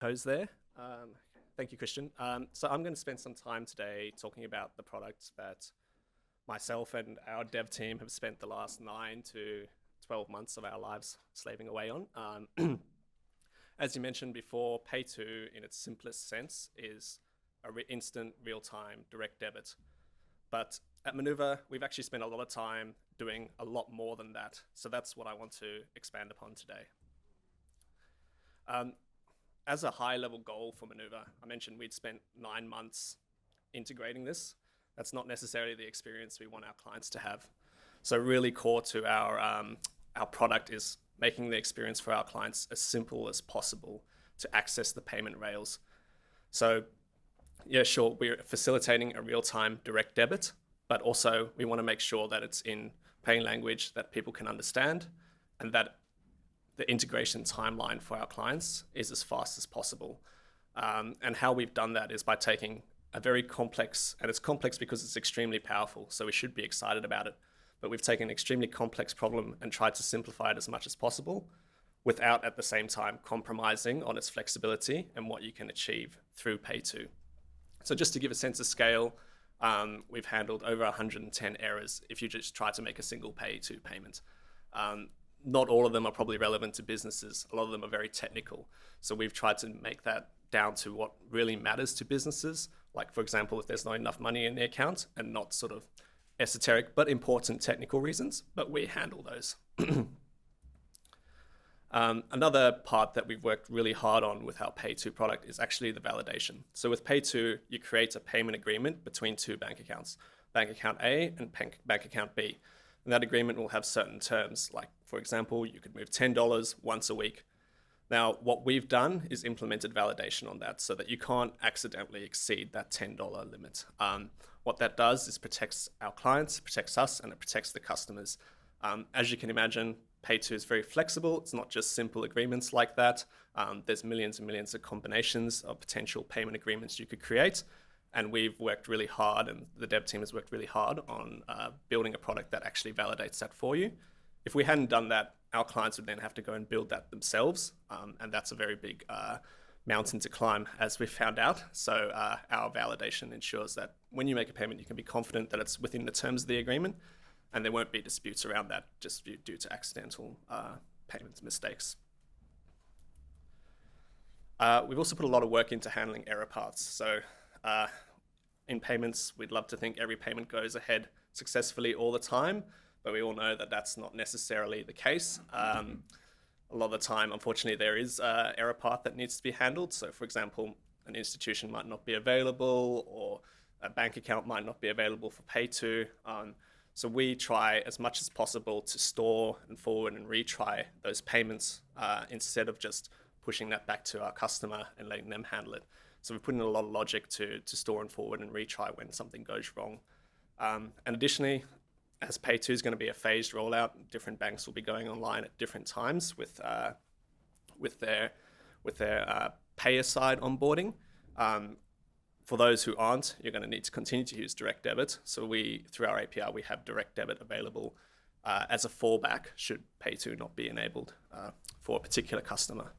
Pose there. Thank you, Christian. So I'm going to spend some time today talking about the product that myself and our dev team have spent the last 9 to 12 months of our lives slaving away on. As you mentioned before, PayTo, in its simplest sense, is an instant, real-time, direct debit. But at Maneuver, we've actually spent a lot of time doing a lot more than that. So that's what I want to expand upon today. As a high-level goal for Maneuver, I mentioned we'd spent 9 months integrating this. That's not necessarily the experience we want our clients to have. So really core to our product is making the experience for our clients as simple as possible to access the payment rails. So yeah, sure, we're facilitating a real-time direct debit, but also we want to make sure that it's in plain language that people can understand, and that the integration timeline for our clients is as fast as possible. And how we've done that is by taking a very complex, and it's complex because it's extremely powerful, so we should be excited about it, but we've taken an extremely complex problem and tried to simplify it as much as possible without at the same time compromising on its flexibility and what you can achieve through PayTo. So just to give a sense of scale, we've handled over 110 errors if you just try to make a single PayTo payment. Not all of them are probably relevant to businesses. A lot of them are very technical. So we've tried to make that down to what really matters to businesses. Like, for example, if there's not enough money in the account, and not sort of esoteric but important technical reasons, but we handle those. Another part that we've worked really hard on with our PayTo product is actually the validation. So with PayTo, you create a payment agreement between two bank accounts, bank account A and bank account B. And that agreement will have certain terms, like, for example, you could move $10 once a week. Now, what we've done is implemented validation on that so that you can't accidentally exceed that $10 limit. What that does is protects our clients, protects us, and it protects the customers. As you can imagine, PayTo is very flexible. It's not just simple agreements like that. There's millions and millions of combinations of potential payment agreements you could create. And we've worked really hard, and the dev team has worked really hard on building a product that actually validates that for you. If we hadn't done that, our clients would then have to go and build that themselves. And that's a very big mountain to climb, as we found out. So our validation ensures that when you make a payment, you can be confident that it's within the terms of the agreement, and there won't be disputes around that just due to accidental payment mistakes. We've also put a lot of work into handling error paths. So in payments, we'd love to think every payment goes ahead successfully all the time, but we all know that that's not necessarily the case. A lot of the time, unfortunately, there is an error path that needs to be handled. So for example, an institution might not be available, or a bank account might not be available for PayTo. So we try as much as possible to store and forward and retry those payments instead of just pushing that back to our customer and letting them handle it. So we put in a lot of logic to store and forward and retry when something goes wrong. And additionally, as PayTo is going to be a phased rollout, different banks will be going online at different times with their payer side onboarding. For those who aren't, you're going to need to continue to use direct debit. So through our API, we have direct debit available as a fallback should PayTo not be enabled for a particular customer.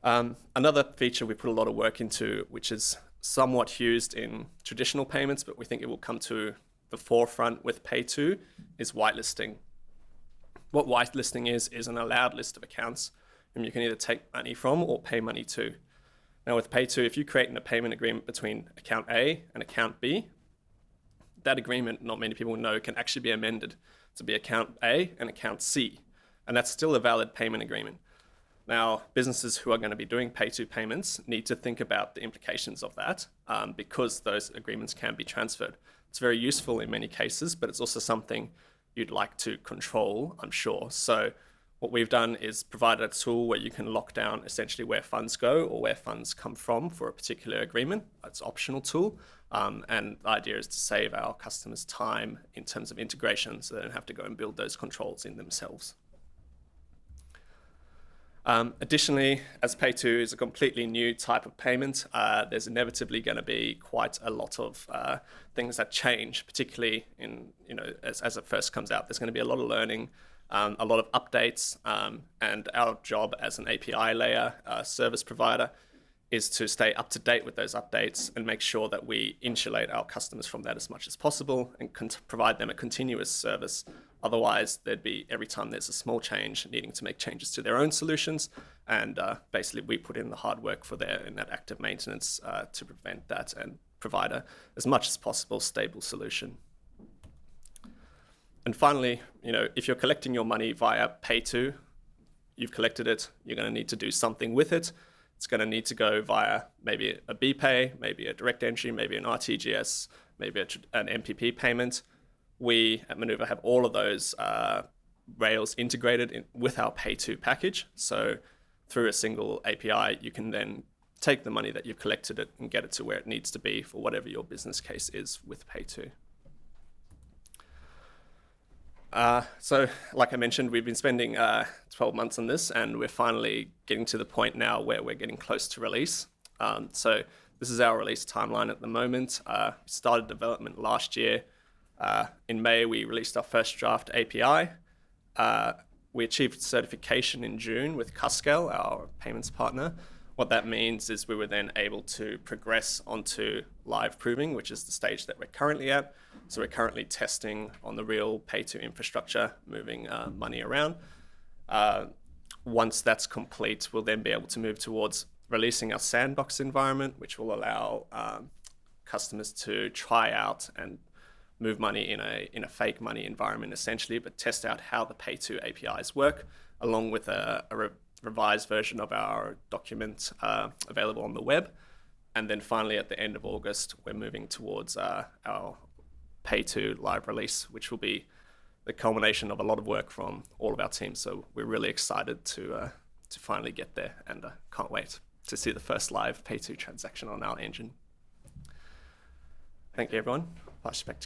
Another feature we put a lot of work into, which is somewhat used in traditional payments, but we think it will come to the forefront with PayTo, is whitelisting. What whitelisting is an allowed list of accounts whom you can either take money from or pay money to. Now with PayTo, if you create a payment agreement between account A and account B, that agreement, not many people know, can actually be amended to be account A and account C, and that's still a valid payment agreement. Now, businesses who are going to be doing PayTo payments need to think about the implications of that because those agreements can be transferred. It's very useful in many cases, but it's also something you'd like to control, I'm sure. So what we've done is provided a tool where you can lock down essentially where funds go or where funds come from for a particular agreement. It's an optional tool. And the idea is to save our customers time in terms of integration so they don't have to go and build those controls in themselves. Additionally, as PayTo is a completely new type of payment, there's inevitably going to be quite a lot of things that change, particularly as it first comes out. There's going to be a lot of learning a lot of updates, and our job as an API layer service provider is to stay up to date with those updates and make sure that we insulate our customers from that as much as possible and provide them a continuous service. Otherwise, there'd be, every time there's a small change, needing to make changes to their own solutions. And basically, we put in the hard work for in that active maintenance to prevent that and provide as much as possible, stable solution. And finally, if you're collecting your money via PayTo, you've collected it, you're going to need to do something with it. It's going to need to go via maybe a BPay, maybe a direct entry, maybe an RTGS, maybe an MPP payment. We at Manuva have all of those rails integrated with our PayTo package. So through a single API, you can then take the money that you've collected it and get it to where it needs to be for whatever your business case is with PayTo. So like I mentioned, we've been spending 12 months on this, and we're finally getting to the point now where we're getting close to release. So this is our release timeline at the moment. We started development last year. In May, we released our first draft API. We achieved certification in June with Cuscal, our payments partner. What that means is we were then able to progress onto live proving, which is the stage that we're currently at. So we're currently testing on the real PayTo infrastructure, moving money around. Once that's complete, we'll then be able to move towards releasing our sandbox environment, which will allow customers to try out and move money in a fake money environment, essentially, but test out how the PayTo APIs work, along with a revised version of our document available on the web. And then finally, at the end of August, we're moving towards our PayTo live release, which will be the culmination of a lot of work from all of our teams. So we're really excited to finally get there, and can't wait to see the first live PayTo transaction on our engine. Thank you, everyone. Pass you back to